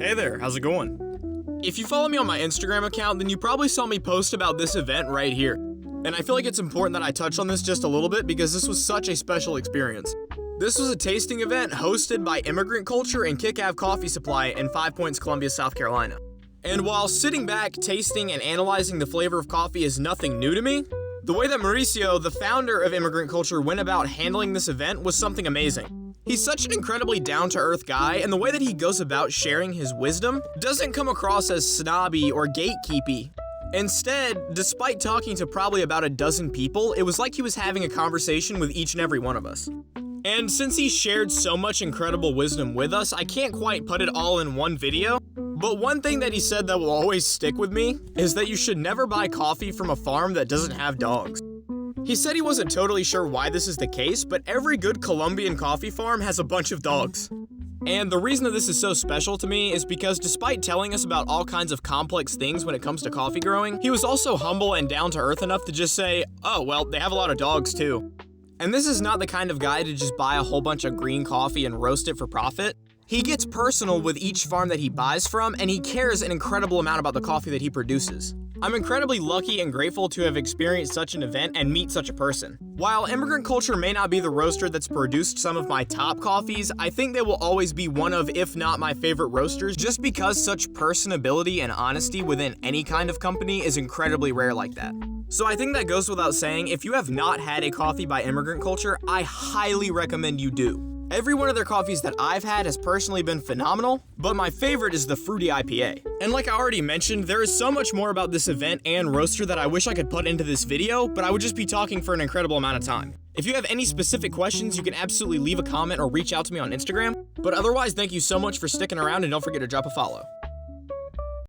Hey there, how's it going? If you follow me on my Instagram account, then you probably saw me post about this event right here. And I feel like it's important that I touch on this just a little bit because this was such a special experience. This was a tasting event hosted by Immigrant Culture and Kick-Av Coffee Supply in 5 Points, Columbia, South Carolina. And while sitting back, tasting, and analyzing the flavor of coffee is nothing new to me, the way that Mauricio, the founder of Immigrant Culture, went about handling this event was something amazing. He's such an incredibly down-to-earth guy, and the way that he goes about sharing his wisdom doesn't come across as snobby or gatekeepy. Instead, despite talking to probably about a dozen people, it was like he was having a conversation with each and every one of us. And since he shared so much incredible wisdom with us, I can't quite put it all in one video, but one thing that he said that will always stick with me is that you should never buy coffee from a farm that doesn't have dogs. He said he wasn't totally sure why this is the case, but every good Colombian coffee farm has a bunch of dogs. And the reason that this is so special to me is because despite telling us about all kinds of complex things when it comes to coffee growing, he was also humble and down to earth enough to just say, oh, well, they have a lot of dogs too. And this is not the kind of guy to just buy a whole bunch of green coffee and roast it for profit. He gets personal with each farm that he buys from, and he cares an incredible amount about the coffee that he produces. I'm incredibly lucky and grateful to have experienced such an event and meet such a person. While Immigrant Culture may not be the roaster that's produced some of my top coffees, I think they will always be one of, if not my favorite roasters, just because such personability and honesty within any kind of company is incredibly rare like that. So I think that goes without saying, if you have not had a coffee by Immigrant Culture, I highly recommend you do. Every one of their coffees that I've had has personally been phenomenal, but my favorite is the Fruity IPA. And like I already mentioned, there is so much more about this event and roaster that I wish I could put into this video, but I would just be talking for an incredible amount of time. If you have any specific questions, you can absolutely leave a comment or reach out to me on Instagram. But otherwise, thank you so much for sticking around, and don't forget to drop a follow.